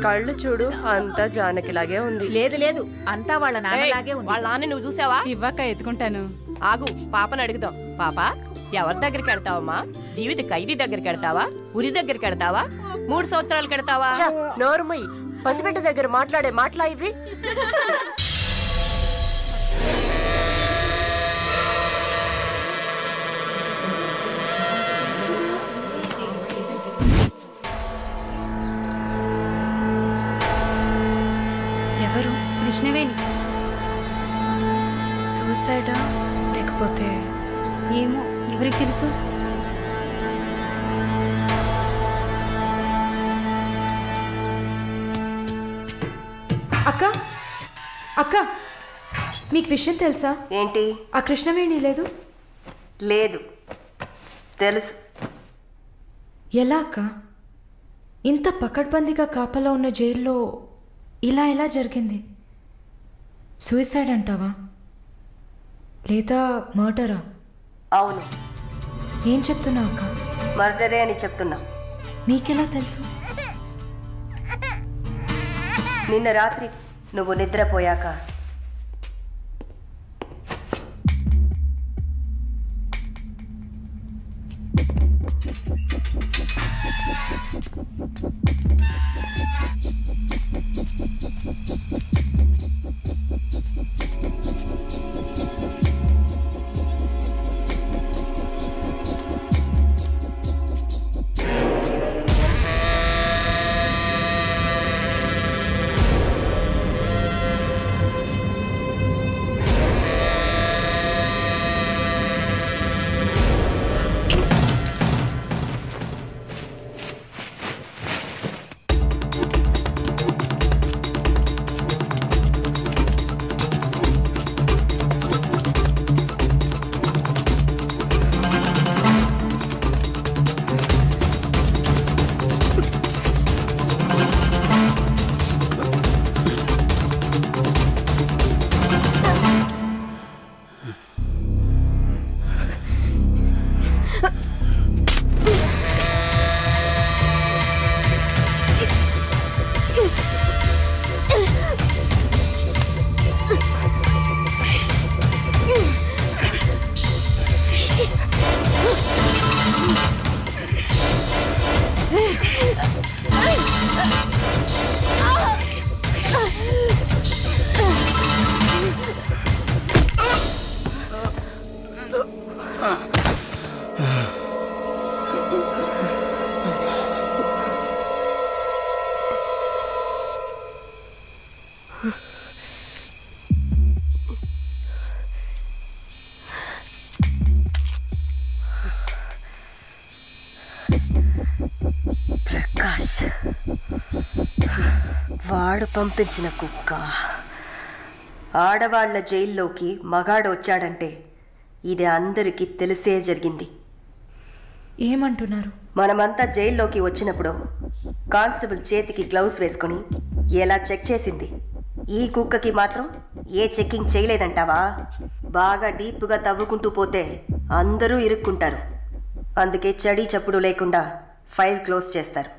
కళ్ళు చూడు, అంతా జానకిలాగే ఉంది. లేదు లేదు, అంతా వాళ్ళ నాన్నలాగే ఉంది. వాళ్ళ నాన్న నువ్వు చూసావా? ఇవ్వక ఎత్తుకుంటాను. ఆగు, పాపను అడుగుదాం. పాప, ఎవరి దగ్గరికి వెళ్తావమ్మా? జీవిత ఖైదీ దగ్గరికి వెళ్తావా? ఉరి దగ్గరికి వెళ్తావా? 3 సంవత్సరాలకు వెళ్తావా? నోరుమయ్యి, పసిబిడ్డ దగ్గర మాట్లాడే మాటలా ఇవి? ఎవరు? కృష్ణవేణి. సూసైడా లేకపోతే ఏమో, ఎవరికి తెలుసు? అక్క అక్క, మీకు విషయం తెలుసా? ఏంటి? ఆ కృష్ణవేణి లేదు. లేదు, తెలుసు. ఎలా అక్క? ఇంత పకడ్బందీగా కాపలా ఉన్న జైల్లో ఇలా ఎలా జరిగింది? సూసైడ్ అంటావా లేదా మర్డరా? అవును. ఏం చెప్తున్నావు అక్క? మర్డరే అని చెప్తున్నా. నీకెలా తెలుసు? నిన్న రాత్రి నువ్వు నిద్రపోయాక ప్రకాష్ వాడు పంపించిన కుక్క. ఆడవాళ్ల జైల్లోకి మగాడు వచ్చాడంటే ఇది అందరికీ తెలిసే జరిగింది. ఏమంటున్నారు? మనమంతా జైల్లోకి వచ్చినప్పుడు కానిస్టేబుల్ చేతికి గ్లౌస్ వేసుకుని ఎలా చెక్ చేసింది. ఈ కుక్కకి మాత్రం ఏ చెక్కింగ్ చేయలేదంటావా? బాగా డీప్గా తవ్వుకుంటూ పోతే అందరూ ఇరుక్కుంటారు. అందుకే చడి చప్పుడు లేకుండా ఫైల్ క్లోజ్ చేస్తారు.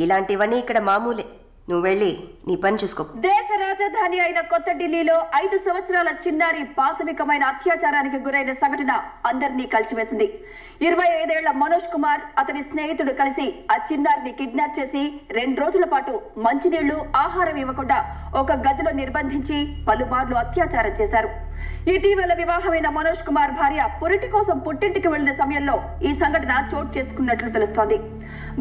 ఇలాంటివన్నీ ఇక్కడ మామూలే. నువ్వు వెళ్ళి నీ పని చూసుకో. దేశ రాజధాని అయిన కొత్త ఢిల్లీలో 5 సంవత్సరాల చిన్నారి పాశవికమైన అత్యాచారానికి గురైన సంఘటన అందరినీ కలిసివేసింది. 25 ఏళ్ల మనోజ్ కుమార్, అతని స్నేహితుడు కలిసి ఆ చిన్నారిని కిడ్నాప్ చేసి 2 రోజుల పాటు మంచినీళ్లు, ఆహారం ఇవ్వకుండా ఒక గదిలో నిర్బంధించి పలుమార్లు అత్యాచారం చేశారు. ఇటీవల వివాహమైన మనోజ్ కుమార్ భార్య పురిటి కోసం పుట్టింటికి వెళ్లిన సమయంలో ఈ సంఘటన చోటు చేసుకున్నట్లు తెలుస్తోంది.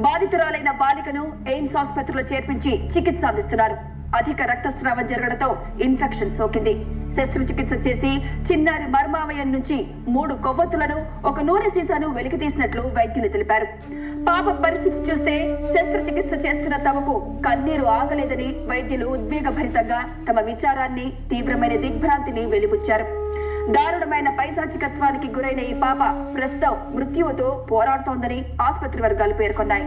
బాధితురాలైన బాలికను ఎయిమ్స్ ఆసుపత్రిలో చేర్పించి చికిత్స అందిస్తున్నారు. అధిక రక్తస్రావం జరగడంతో ఇన్ఫెక్షన్ సోకింది. శస్త్రచికిత్స చేసి చిన్నారి మర్మావయం నుంచి 3 కొవ్వొత్తులను, ఒక నూనె సీసాను వెలికి తీసినట్లు వైద్యులు తెలిపారు. పాప పరిస్థితి చూస్తే శస్త్రచికిత్స చేస్తున్న తమకు కన్నీరు ఆగలేదని వైద్యులు ఉద్వేగభరితంగా తమ విచారాన్ని, తీవ్రమైన దిగ్భ్రాంతిని వెలిబుచ్చారు. దారుణమైన పైశాచికత్వానికి గురైన ఈ పాప ప్రస్తుతం మృత్యువుతో పోరాడుతోందని ఆసుపత్రి వర్గాలు పేర్కొన్నాయి.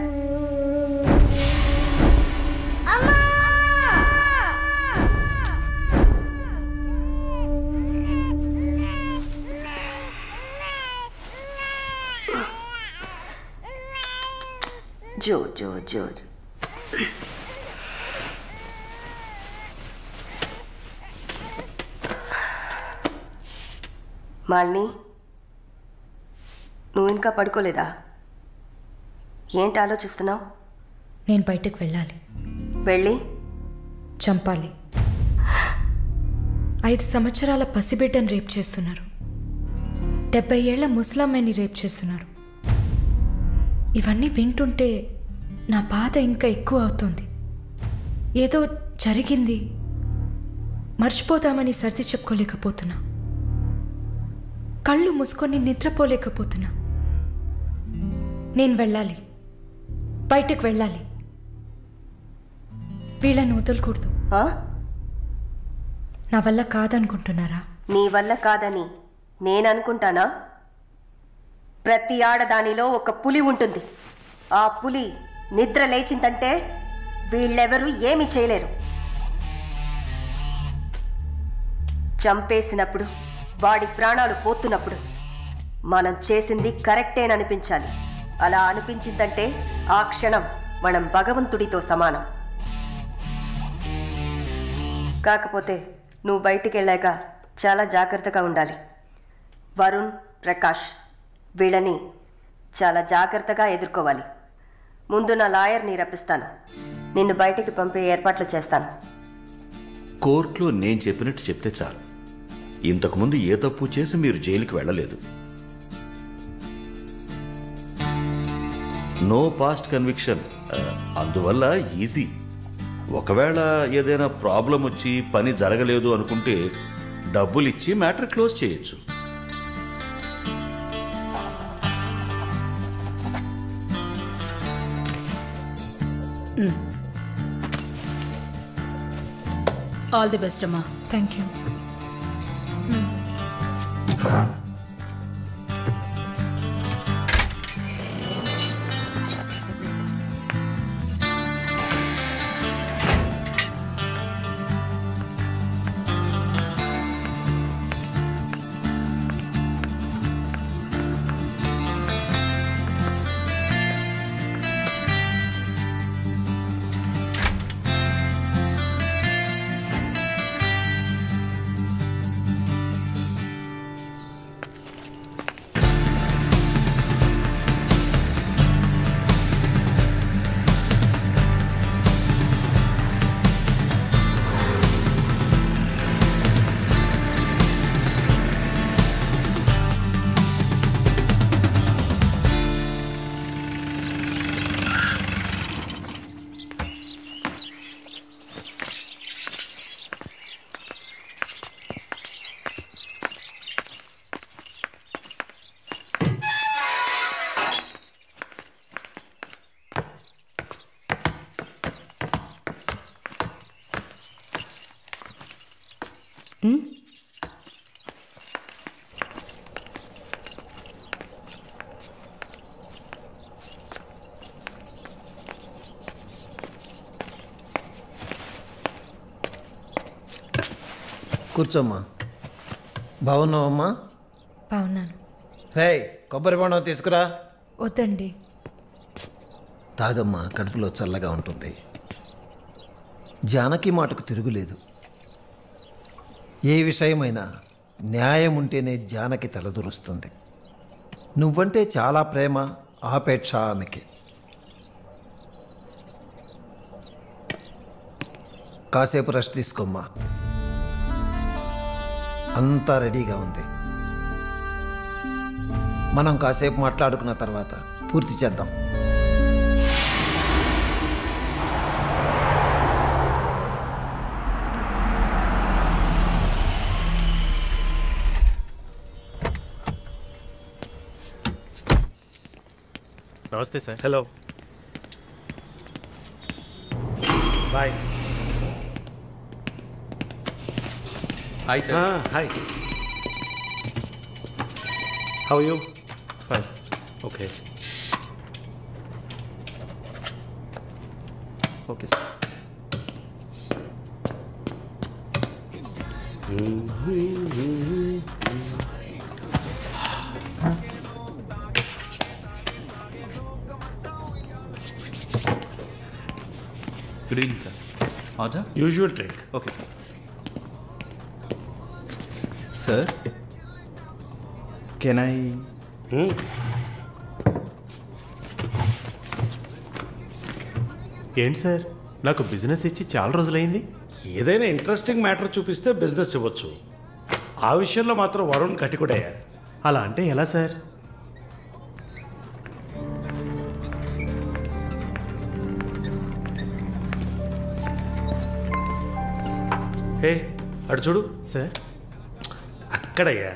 జో జో జో మాలిని, నువ్వు ఇంకా పడుకోలేదా? ఏంటి ఆలోచిస్తున్నావు? నేను బయటకు వెళ్ళాలి. వెళ్ళి చంపాలి. 5 సంవత్సరాల పసిబిడ్డను రేప్ చేస్తున్నారు. 70 ఏళ్ల ముసలమ్మని రేప్ చేస్తున్నారు. ఇవన్నీ వింటుంటే నా బాధ ఇంకా ఎక్కువ అవుతుంది. ఏదో జరిగింది, మర్చిపోతామని సర్ది చెప్పుకోలేకపోతున్నా. కళ్ళు మూసుకొని నిద్రపోలేకపోతున్నా. నేను వెళ్ళాలి, బయటకు వెళ్ళాలి. వీళ్ళని వదలకూడదు. నా వల్ల కాదనుకుంటున్నారా? నీ వల్ల కాదని నేను అనుకుంటానా? ప్రతి ఆడదానిలో ఒక పులి ఉంటుంది. ఆ పులి నిద్ర లేచిందంటే వీళ్ళెవరూ ఏమీ చేయలేరు. చంపేసినప్పుడు, వాడి ప్రాణాలు పోతున్నప్పుడు మనం చేసింది కరెక్టేననిపించాలి. అలా అనిపించిందంటే ఆ క్షణం మనం భగవంతుడితో సమానం. కాకపోతే నువ్వు బయటికి వెళ్ళాక చాలా జాగ్రత్తగా ఉండాలి. వరుణ్, ప్రకాష్ వీళ్ళని చాలా జాగ్రత్తగా ఎదుర్కోవాలి. ముందు నా లాయర్ని రప్పిస్తాను. నిన్ను బయటికి పంపే ఏర్పాట్లు చేస్తాను. కోర్టులో నేను చెప్పినట్టు చెప్తే చాలు. ఇంతకుముందు ఏ తప్పు చేసి మీరు జైలుకి వెళ్ళలేదు. నో పాస్ట్ కన్విక్షన్, అందువల్ల ఈజీ. ఒకవేళ ఏదైనా ప్రాబ్లం వచ్చి పని జరగలేదు అనుకుంటే డబ్బులు ఇచ్చి మ్యాటర్ క్లోజ్ చేయొచ్చు. ఆల్ ది బెస్ట్ అమ్మా. Thank you. కూర్చోమ్మా. బాగున్నావమ్మా? బాగున్నాను. రే, కొబ్బరి బొండం తీసుకురా. వద్దండి. తాగమ్మా, కడుపులో చల్లగా ఉంటుంది. జానకి మాటకు తిరుగులేదు. ఏ విషయమైనా న్యాయం ఉంటేనే జానకి తలదూరుస్తుంది. నువ్వంటే చాలా ప్రేమ, ఆపేక్ష ఆమెకి. కాసేపు రెస్ట్ తీసుకోమ్మా. అంతా రెడీగా ఉంది. మనం కాసేపు మాట్లాడుకున్న తర్వాత పూర్తి చేద్దాం. నమస్తే sir. Hello, bye. Hi sir. Hi, how you? Fine, okay okay sir. Good evening sir. Order? Usual drink. Okay sir. Sir, can I ఏంటి సార్, నాకు బిజినెస్ ఇచ్చి చాలా రోజులైంది. ఏదైనా ఇంట్రెస్టింగ్ మ్యాటర్ చూపిస్తే బిజినెస్ ఇవ్వచ్చు. ఆ విషయంలో మాత్రం వరుణ్ కటికుడయ్యా. అలా అంటే ఎలా సార్? హే అటు చూడు సార్, అక్కడయ్యా.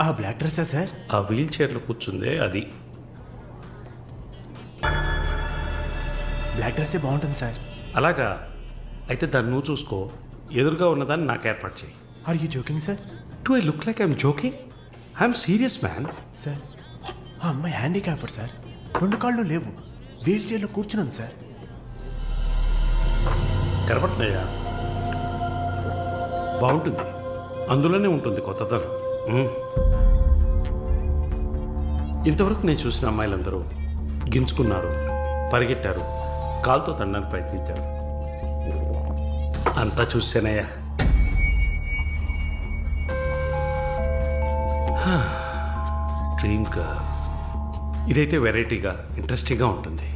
ఆ బ్లాక్ డ్రెస్సా సార్? ఆ వీల్ చైర్లో కూర్చుందే అది. బ్లాక్ డ్రెస్సే బాగుంటుంది సార్. అలాగా? అయితే దాన్ని నువ్వు చూసుకో, ఎదురుగా ఉన్నదాన్ని నాకు ఏర్పాటు చేయి. Are you joking sir? Do I look like I'm joking? I'm serious man. Sir, ఆ అమ్మాయి హ్యాండిక్యాప్డ్ సార్, 2 కాళ్ళు లేవు, వీల్ చైర్లో కూర్చున్నాను సార్. కనపడుతున్నాయా? బాగుంటుంది, అందులోనే ఉంటుంది కొత్తదనం. ఇంతవరకు నేను చూసిన అమ్మాయిలందరూ గింజుకున్నారు, పరిగెట్టారు, కాలుతో తండడానికి ప్రయత్నించారు. అంతా చూసానయ్యా. Dream girl. ఇదైతే వెరైటీగా ఇంట్రెస్టింగ్గా ఉంటుంది.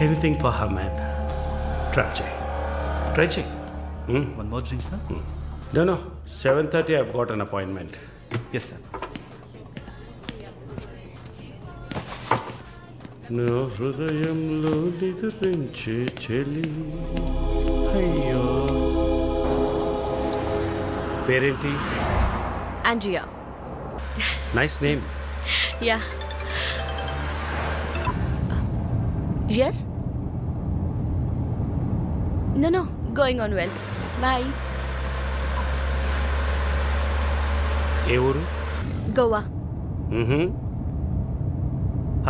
Anything for her man. Try చేయి. One more drink sir? No, 7:30 I've got an appointment. Yes, sir. నా హృదయంలో నిద్రించే చెలి. అయ్యో, పేరేంటి? Andrea. Nice name. Yeah. Yes? No, going on well. Bye. ఏ ఊరు? Goa.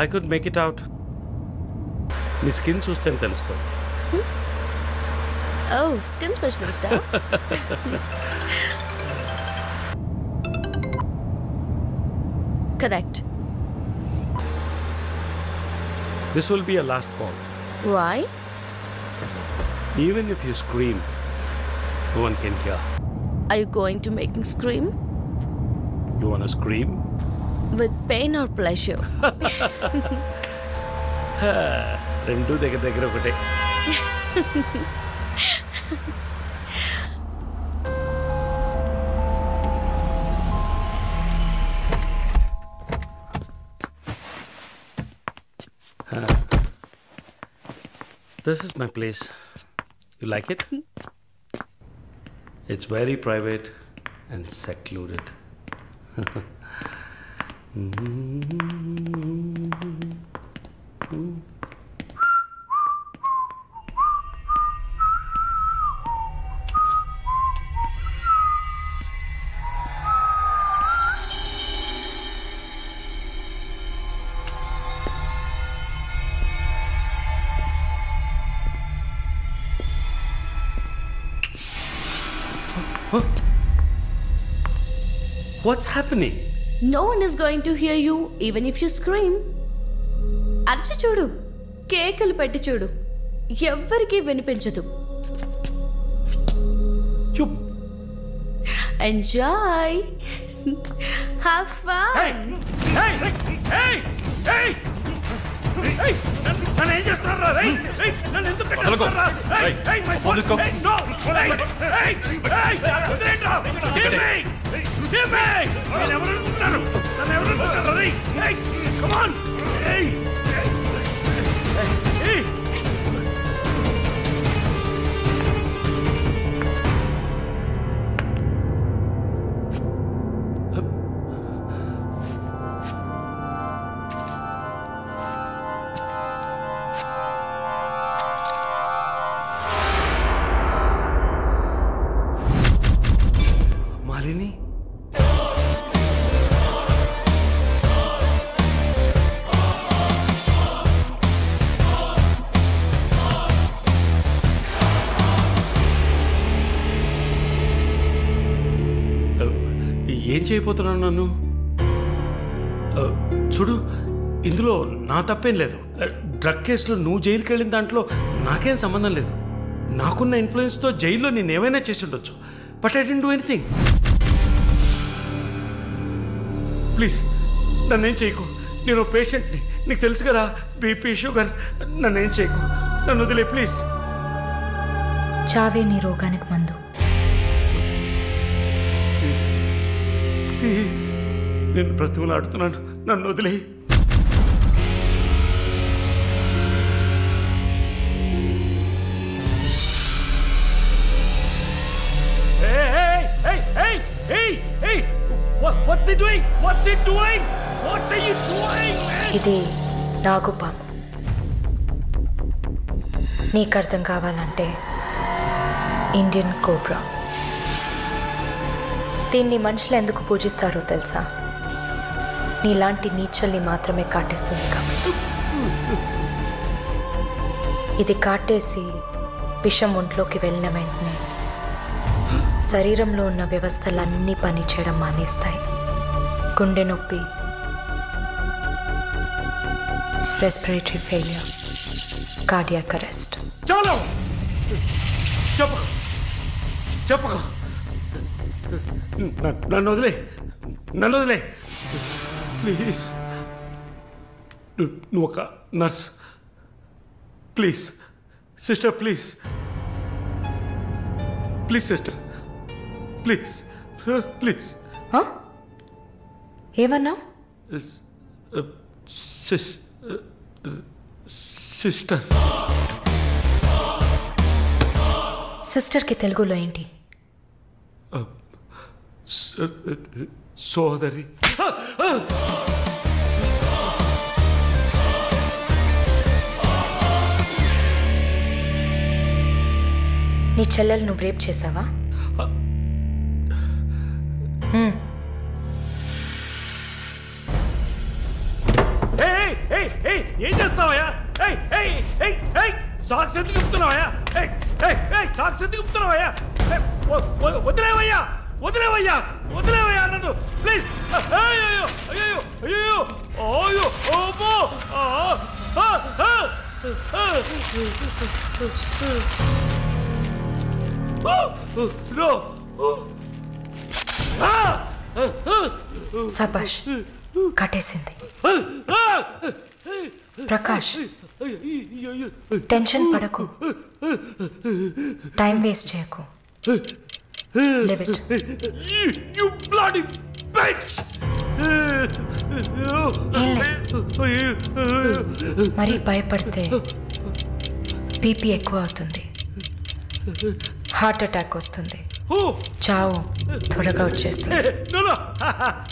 I could make it out. నీ skin చూస్తే తెలుస్తుంది. Oh, skin specialist. Correct. This will be your last call. Why? Even if you scream, no one can hear. Are you going to make me scream? You wanna scream? With pain or pleasure? రెండు దగ్గర ఒకటే. This is my place. You like it? It's very private and secluded. What's happening? No one is going to hear you even if you scream. అరచి చూడు, కేకలు పెట్టి చూడు, ఎవ్వరికీ వినిపించదు. Enjoy. Have fun. Hey! నన్ను ఏం చేస్తున్నారా? నన్ను ఎందుకు కట్టేస్తున్నారా? No! Give me! నేను ఎవరు అనుకుంటున్నారు? నన్ను ఎవరు అనుకుంటున్నారు? Come on! Hey! మాలిని, ఏం చేయబోతున్నాను నన్ను? చూడు, ఇందులో నా తప్పేం లేదు. డ్రగ్ కేసులో నువ్వు జైలుకి వెళ్ళిన దాంట్లో నాకేం సంబంధం లేదు. నాకున్న ఇన్ఫ్లుయెన్స్తో జైల్లో నేను ఏమైనా చేసి ఉండొచ్చు. But I didn't do anything. Please నన్నేం చేయకు, నేను పేషెంట్ని, నీకు తెలుసు కదా, బీపీ షుగర్. నన్నేం చేయకు, నన్ను వదిలే ప్లీజ్. చావే నీ రోగానికి మందు. ప్లీజ్ నేను బ్రతిమలాడుతున్నాను, నన్ను వదిలే. What's he doing? What's he doing? What are you doing, man? ఇది నాగుపాము. నీకు అర్థం కావాలంటే ఇండియన్ కోబ్రా. దీన్ని మనుషులు ఎందుకు పూజిస్తారో తెలుసా? నీలాంటి నీచల్ని మాత్రమే కాటేస్తుంది కాబట్టి. ఇది కాటేసి విషం ఒంట్లోకి వెళ్ళిన వెంటనే శరీరంలో ఉన్న వ్యవస్థలన్నీ పనిచేయడం మానేస్తాయి. గుండె నొప్పి, రెస్పిరేటరీ ఫెయిల్యూర్, కార్డియాక్ అరెస్ట్. చాలు, చెప్పకు చెప్పకు, నన్ను వదిలే, నన్ను వదిలే ప్లీజ్. నువ్వు ఒక nurse, please sister, please please sister, please please. ఏమన్నా? సిస్టర్. సిస్టర్కి తెలుగులో ఏంటి? సోదరి. నీ చెల్లెలు నువ్వు రేప్ చేసావా? ఏం చేస్తావయ్యా? సాక్స్ ఎందుకు చెప్తున్నావయ్యా? సాక్స్ ఎందుకు చెప్తున్నావయ్యా? వదిలేవయ్యా, వదిలేవయ్యా, వదిలేవయ్యా నన్ను ప్లీజ్. అయ్యో అయ్యో అయ్యో అయ్యో ఓబో. సబాష్, కట్టేసింది. ప్రకాష్, టెన్షన్ పడకు, టైం వేస్ట్ చేయకు. Live it. You bloody bitch! మరీ భయపడితే బీపీ ఎక్కువ అవుతుంది, హార్ట్ అటాక్ వస్తుంది, చావు త్వరగా వచ్చేస్తుంది. No, no,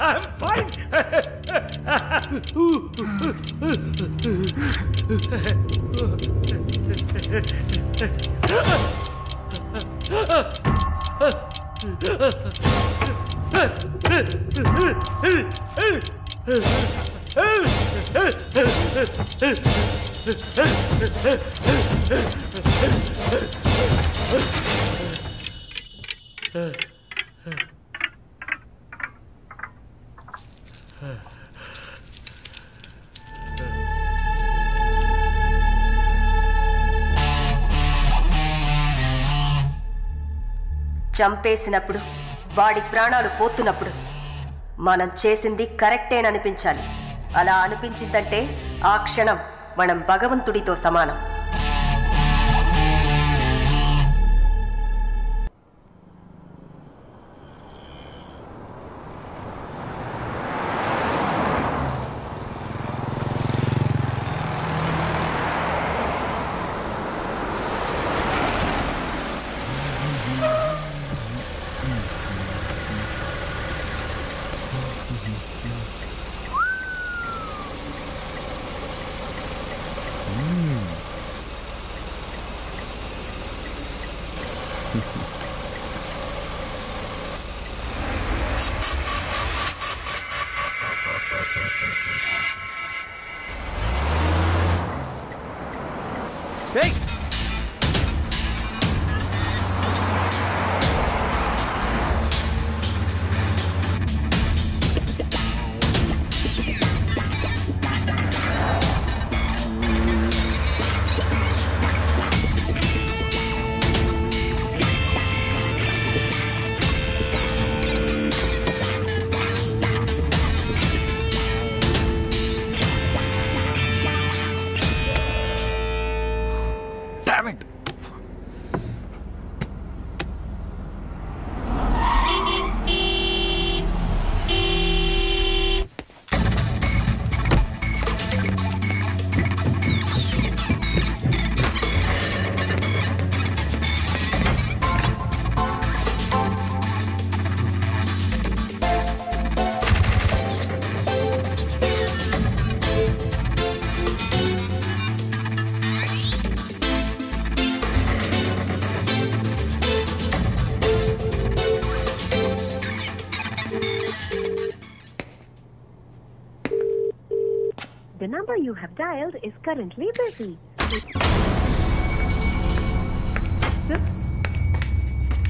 I'm fine. చంపేసినప్పుడు, వాడి ప్రాణాలు పోతున్నప్పుడు మనం చేసింది కరెక్టేననిపించాలి. అలా అనిపించిందంటే ఆ క్షణం మనం భగవంతుడితో సమానం. The number you have dialed is currently busy. Sir,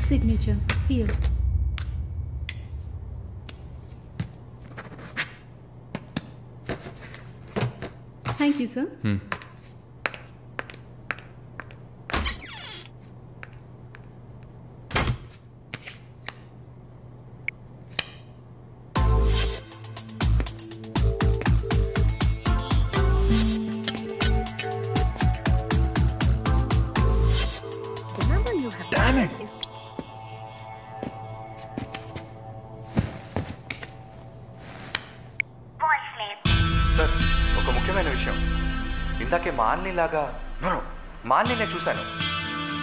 signature here. Thank you, sir. Damn it! Sir ఒక ముఖ్యమైన విషయం ఇందాకే మాలినిలాగా నో మాలిని చూశాను.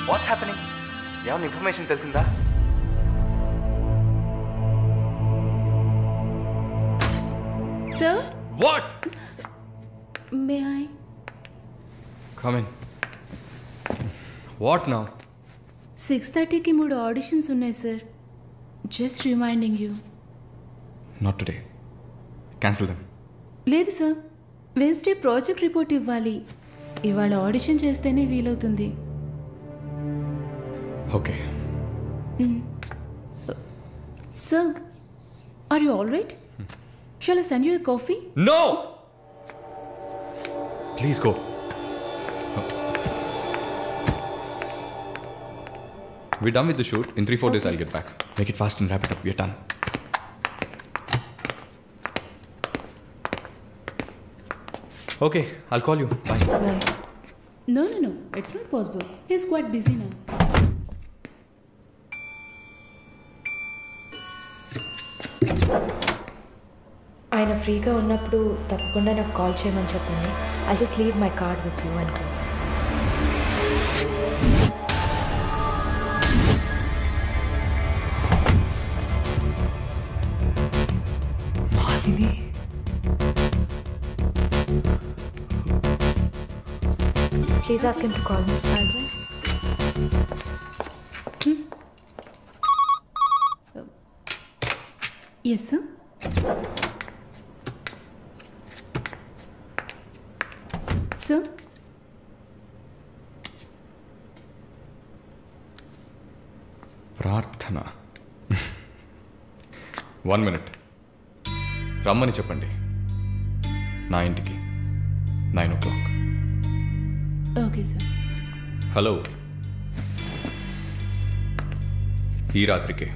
What's happening? ఏమైనా ఇన్ఫర్మేషన్ తెలిసిందా? Sir? What? May I? Come in. What now? 6:30కి 3 ఆడిషన్స్ ఉన్నాయి sir. Just reminding you. Not today. Cancel them. లేదు సార్, వెన్స్డే ప్రాజెక్ట్ రిపోర్ట్ ఇవ్వాలి. ఇవాళ ఆడిషన్ చేస్తేనే వీలవుతుంది. Okay. Sir, are you all right? Shall I send you a coffee? No! Please go. We're done with the shoot. In 3-4 days I'll get back. Make it fast and wrap it up. We're done. Okay, I'll call you. Bye. Bye. No. It's not possible. He's quite busy now. ఆయన ఫ్రీగా ఉన్నప్పుడు తప్పకుండా నాకు call చేయమని చెప్పండి. I just leave my card with you అనుకో. Malini, please ask him to call me. Yes, sir. Sir? ప్రార్థన. 1 minute. రమ్మని చెప్పండి నా ఇంటికి 9 o'clock. Okay, sir. హలో, ఈ రాత్రికే.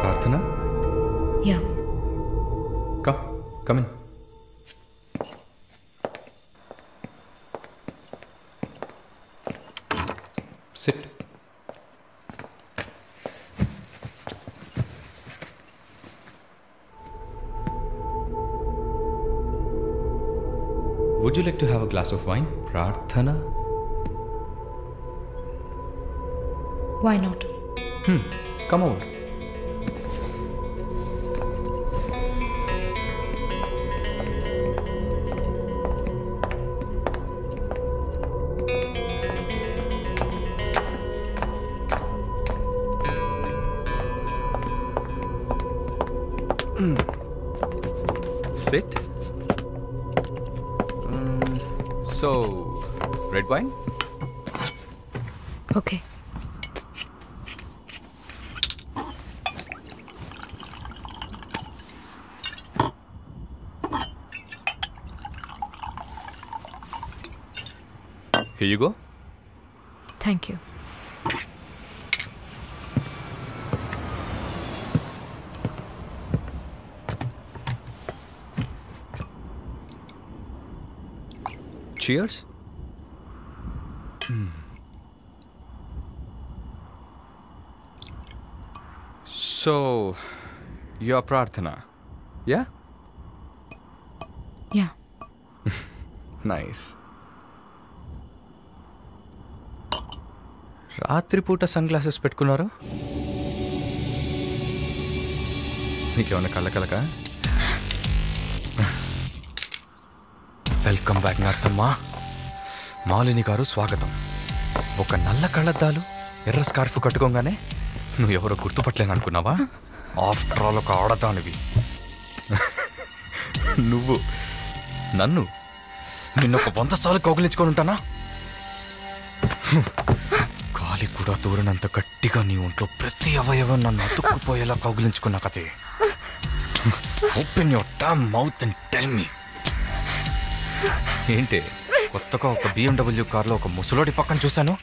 Prarthana? Yeah. Come in. Sit. Would you like to have a glass of wine, Prarthana? Why not? Come over. Sit. So, red wine? Okay. Here you go. Thank you. Cheers. So, your Prarthana, yeah? Yeah. Nice. రాత్రిపూట sunglasses పెట్టుకున్నారు? నీకేమన్నా కళ్ళకలక? Welcome back నర్సమ్మ. మాలిని గారు స్వాగతం. ఒక నల్ల కళ్ళద్దాలు ఎర్ర స్కార్ఫ్ కట్టుకోగానే నువ్వు ఎవరో గుర్తుపట్టలేను అనుకున్నావా? ఆఫ్టర్ ఆల్ ఒక ఆడదానివి. నువ్వు నన్ను నిన్నొక 100 సార్లు కౌగిలించుకొని ఉంటానా? గాలి కూడా దూరనంత గట్టిగా నీ ఒంట్లో ప్రతి అవయవం నన్ను అతుక్కుపోయేలా కౌగిలించుకున్నా కదే. Open your damn mouth and tell me. ఏంటి కొత్తగా ఒక BMW కార్లో ఒక ముసలోడి పక్కన చూశాను?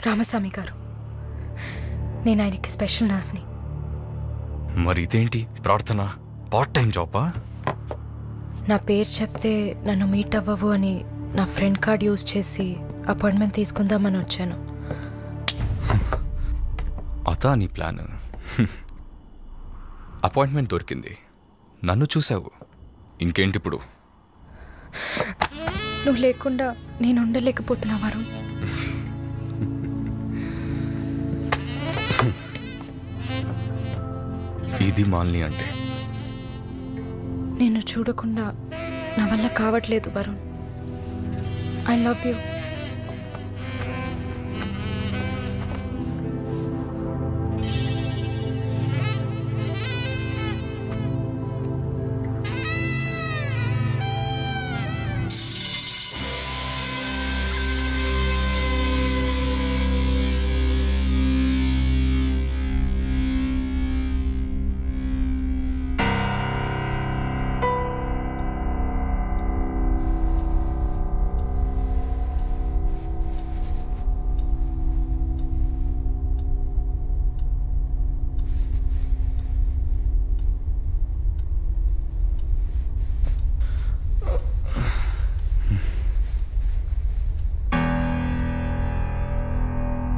రామస్వామి గారు, నేను ఆయనకి స్పెషల్ నర్స్ని. మరి ఇదేంటి ప్రార్థన? పార్ట్ టైం జాబా? నా పేరు చెప్తే నన్ను మీట్ అవ్వవు అని నా ఫ్రెండ్ కార్డ్ యూజ్ చేసి అపాయింట్మెంట్ తీసుకుందామని వచ్చాను. అదా నీ ప్లాన్? అపాయింట్మెంట్ దొరికింది, నన్ను చూసావు, ఇంకేంటి ఇప్పుడు? నువ్వు లేకుండా నేను ఉండలేకపోతున్నా వరుణ్. ఇది మాలిని అంటే. నేను చూడకుండా నా వల్ల కావట్లేదు Varun. I love you.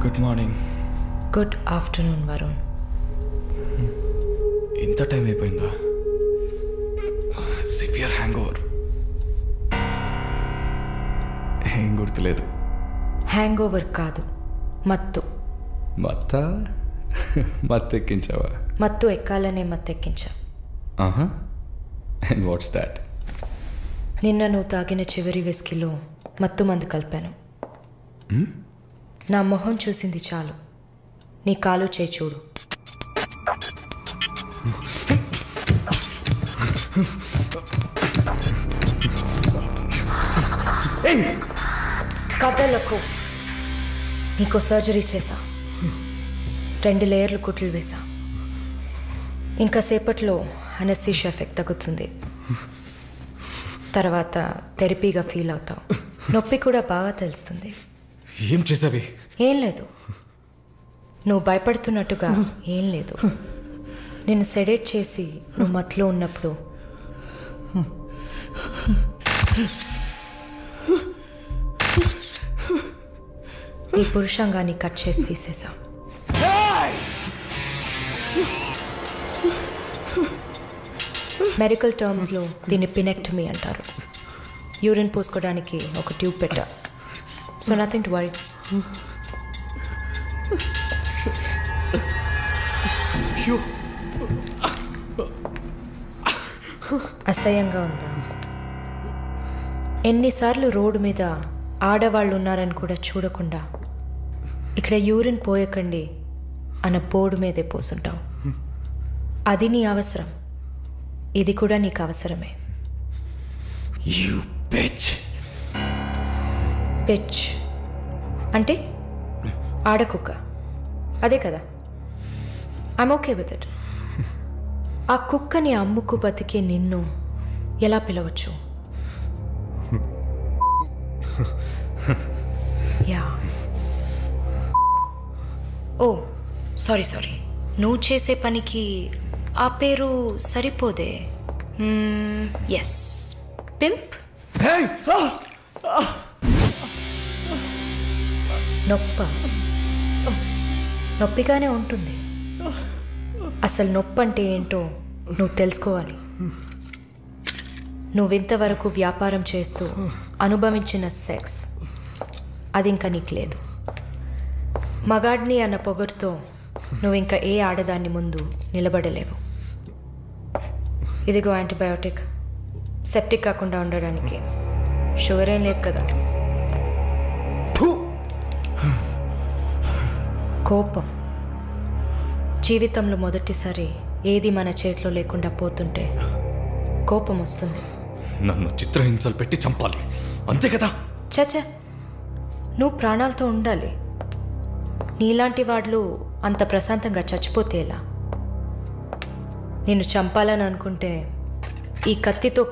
Good morning. Good afternoon Varun. ఇంత టైం అయిపోయిందా? Severe hangover. ఏం గుర్తులేదు. హ్యాంగ్ ఓవర్ కాదు, మత్తు. మత్తెక్కించావా? మత్తు ఎక్కాలనే మత్తెక్కించా. And what's that? నిన్న నువ్వు తాగిన చివరి విస్కీలో మత్తు మందు కలిపాను. నా మొహం చూసింది చాలు, నీ కాలు చేయి చూడు. కథలకు నీకు సర్జరీ చేశా, 2 లేయర్లు కుట్లు వేసా. ఇంకా సేపట్లో అనస్థీషియా ఎఫెక్ట్ తగ్గుతుంది. తర్వాత థెరపీగా ఫీల్ అవుతావు. నొప్పి కూడా బాగా తెలుస్తుంది. ఏం చేసావి? ఏం లేదు, నువ్వు భయపడుతున్నట్టుగా ఏం లేదు. నేను సెడేట్ చేసి నువ్వు మత్తులో ఉన్నప్పుడు నీ పురుషాంగాన్ని కట్ చేసి తీసేసా. మెడికల్ టర్మ్స్లో దీన్ని పినెక్టమీ అంటారు. యూరిన్ పోసుకోవడానికి ఒక ట్యూబ్ పెట్టా. So nothing to worry. అసహ్యంగా ఉందా? ఎన్నిసార్లు రోడ్డు మీద ఆడవాళ్ళు ఉన్నారని కూడా చూడకుండా ఇక్కడ యూరిన్ పోయకండి అన్న బోర్డు మీదే పోసుంటావు. అది నీ అవసరం, ఇది కూడా నీకు అవసరమే. పిచ్ అంటే ఆడకుక్క, అదే కదా? I'm okay with it. ఆ కుక్కని అమ్ముకు బతికే నిన్ను ఎలా పిలవచ్చు? యా. ఓ సారీ, నువ్వు చేసే పనికి ఆ పేరు సరిపోదే. Yes pimp. నొప్పిగానే ఉంటుంది. అసలు నొప్పి అంటే ఏంటో నువ్వు తెలుసుకోవాలి. నువ్వింతవరకు వ్యాపారం చేస్తూ అనుభవించిన సెక్స్ అది ఇంకా నీకు లేదు. మగాడ్ని అన్న పొగరుతో నువ్వు ఇంకా ఏ ఆడదాన్ని ముందు నిలబడలేవు. ఇదిగో యాంటీబయోటిక్, సెప్టిక్ కాకుండా ఉండడానికి. షుగర్ ఏం లేదు కదా. కోపం జీవితంలో మొదటిసారి ఏది మన చేతిలో లేకుండా పోతుంటే కోపం వస్తుంది. నన్ను చిత్రహింసలు పెట్టి చంపాలి అంతే కదా? చచ్చా, నువ్వు ప్రాణాలతో ఉండాలి. నీలాంటి వాళ్ళు అంత ప్రశాంతంగా చచ్చిపోతే ఎలా? నిన్ను చంపాలని అనుకుంటే ఈ కత్తితో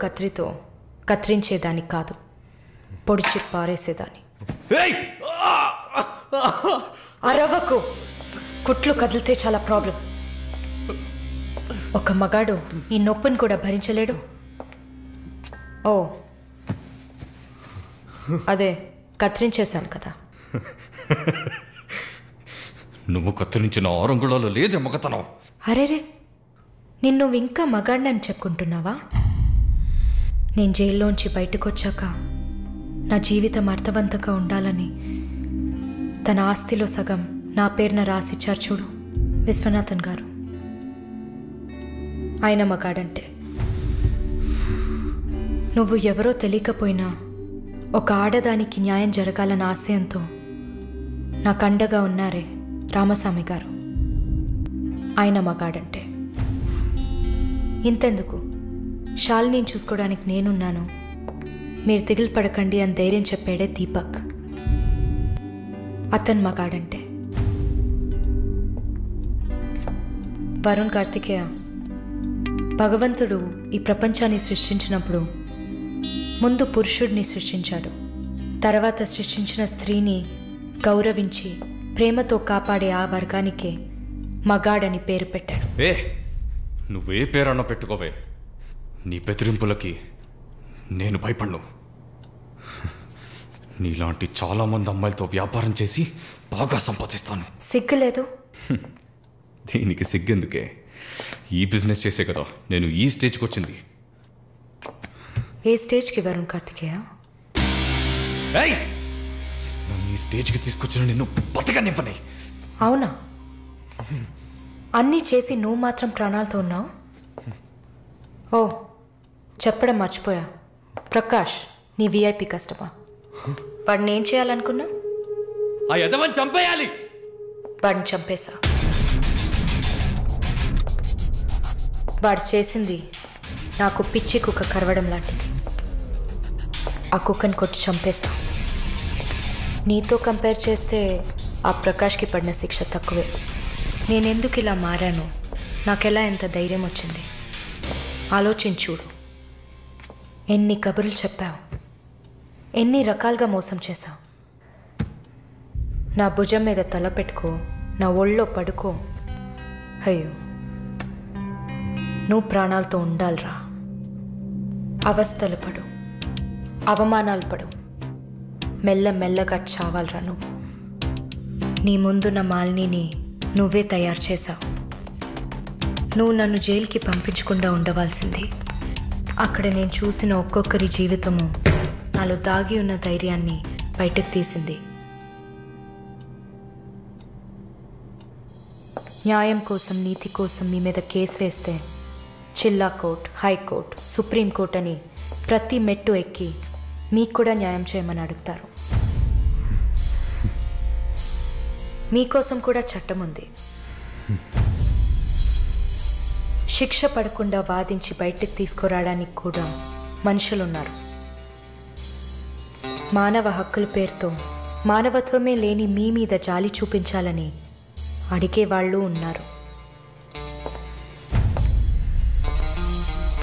కత్తిరించేదాన్ని కాదు, పొడిచి పారేసేదాన్ని. అరవకు, కుట్లు కదిలితే చాలా ప్రాబ్లం. ఒక మగాడు ఈ నొప్పిని కూడా భరించలేడు. ఓ అదే కత్తిరించేశాను కదా. నువ్వు కత్తిరించిన ఆరంగుళాలు లేదే మగతనం. అరేరే, నిన్ను ఇంకా మగాడినని చెప్పుకుంటున్నావా? నేను జైల్లోంచి బయటకు వచ్చాక నా జీవితం అర్థవంతంగా ఉండాలని తన ఆస్తిలో సగం నా పేరున రాసిచ్చారు చూడు విశ్వనాథన్ గారు. ఆయన మగాడంటే. నువ్వు ఎవరో తెలియకపోయినా ఒక ఆడదానికి న్యాయం జరగాలన్న ఆశయంతో నాకు అండగా ఉన్నారే రామస్వామి గారు, ఆయన మగాడంటే. ఇంతెందుకు, శాలిని చూసుకోవడానికి నేనున్నాను, మీరు దిగులు పడకండి అని ధైర్యం చెప్పాడే దీపక్, అతను మగాడంటే. వరుణ్ కార్తికేయ, భగవంతుడు ఈ ప్రపంచాన్ని సృష్టించినప్పుడు ముందు పురుషుడిని సృష్టించాడు. తర్వాత సృష్టించిన స్త్రీని గౌరవించి ప్రేమతో కాపాడే ఆ వర్గానికే మగాడని పేరు పెట్టాడు. నువ్వే పేరన్నా పెట్టుకోవే, నీ బెదిరింపులకి నేను భయపడ్ను. నీలాంటి చాలామంది అమ్మాయిలతో వ్యాపారం చేసి బాగా సంపాదిస్తాను. సిగ్గులేదు? దీనికి సిగ్గెందుకే? ఈ బిజినెస్ చేసే కదా నేను ఈ స్టేజ్కి వచ్చింది. ఏ స్టేజ్కి వరుణ్ కార్తికేయ? నన్ను ఈ స్టేజ్కి తీసుకొచ్చిన నిన్ను బతకనివ్వని. అవునా? అన్నీ చేసి నువ్వు మాత్రం ప్రాణాలతో ఉన్నావు? ఓ చెప్పడం మర్చిపోయా, ప్రకాష్ నీ విఐపి కస్టమర్. వాడిని ఏం చేయాలనుకున్నా? ఆ యదవని చంపేయాలి. వాడిని చంపేశా. వాడు చేసింది నాకు పిచ్చి కుక్క కరవడం లాంటిది. ఆ కుక్కని కొట్టి చంపేశా. నీతో కంపేర్ చేస్తే ఆ ప్రకాష్కి పడిన శిక్ష తక్కువే. నేనెందుకు ఇలా మారాను, నాకెలా ఎంత ధైర్యం వచ్చింది ఆలోచించూడు. ఎన్ని కబుర్లు చెప్పావు, ఎన్ని రకాలుగా మోసం చేశావు. నా భుజం మీద తల పెట్టుకో, నా ఒళ్ళో పడుకో. అయ్యో, నువ్వు ప్రాణాలతో ఉండాలిరా. అవస్థలు పడు, అవమానాలు పడు, మెల్లమెల్లగా చావాలరా నువ్వు. నీ ముందున్న మాలిని నువ్వే తయారు చేశావు. నువ్వు నన్ను జైలుకి పంపించకుండా ఉండవలసింది. అక్కడ నేను చూసిన ఒక్కొక్కరి జీవితము నాలో దాగి ఉన్న ధైర్యాన్ని బయటకు తీసింది. న్యాయం కోసం, నీతి కోసం మీ మీద కేసు వేస్తే జిల్లా కోర్టు, హైకోర్టు, సుప్రీంకోర్టు అని ప్రతి మెట్టు ఎక్కి మీకు కూడా న్యాయం చేయమని అడుగుతారు. మీకోసం కూడా చట్టం ఉంది. శిక్ష పడకుండా వాదించి బయటకు తీసుకురావడానికి కూడా మనుషులున్నారు. మానవ హక్కుల పేరుతో మానవత్వమే లేని మీ మీద జాలి చూపించాలని అడిగేవాళ్ళు ఉన్నారు.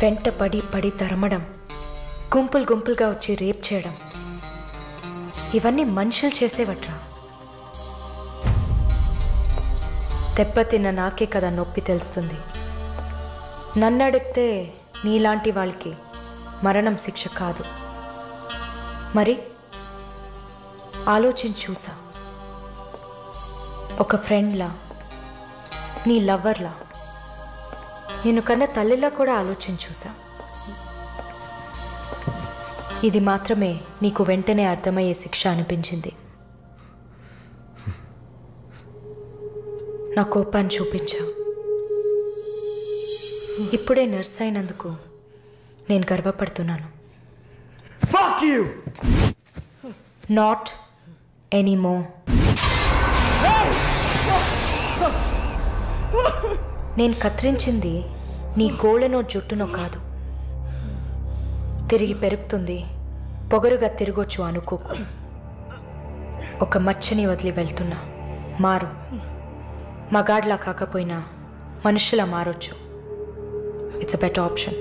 వెంట పడి పడి తరమడం, గుంపులు గుంపులుగా వచ్చి రేప్ చేయడం, ఇవన్నీ మనుషులు చేసేవట్రా. దెబ్బతిన్న నాకే కదా నొప్పి తెలుస్తుంది. నన్ను అడిగితే నీలాంటి వాళ్ళకి మరణం శిక్ష కాదు. మరి ఆలోచించి చూసా. ఒక ఫ్రెండ్లా, నీ లవ్వర్లా, నేను కన్నా తల్లిలా కూడా ఆలోచించి చూసా. ఇది మాత్రమే నీకు వెంటనే అర్థమయ్యే శిక్ష అనిపించింది. నా కోపాన్ని చూపించా. ఇప్పుడే నర్స్ అయినందుకు నేను గర్వపడుతున్నాను. Not anymore. నేను కత్తిరించింది నీ గోళ్ళనో జుట్టునో కాదు. తిరిగి పెరుగుతుంది, పొగరుగా తిరగొచ్చు అనుకోకు. ఒక మచ్చని వదిలి వెళ్తున్నా. మారు. మగాడ్లా కాకపోయినా మనుషులా మారొచ్చు. It's a better option.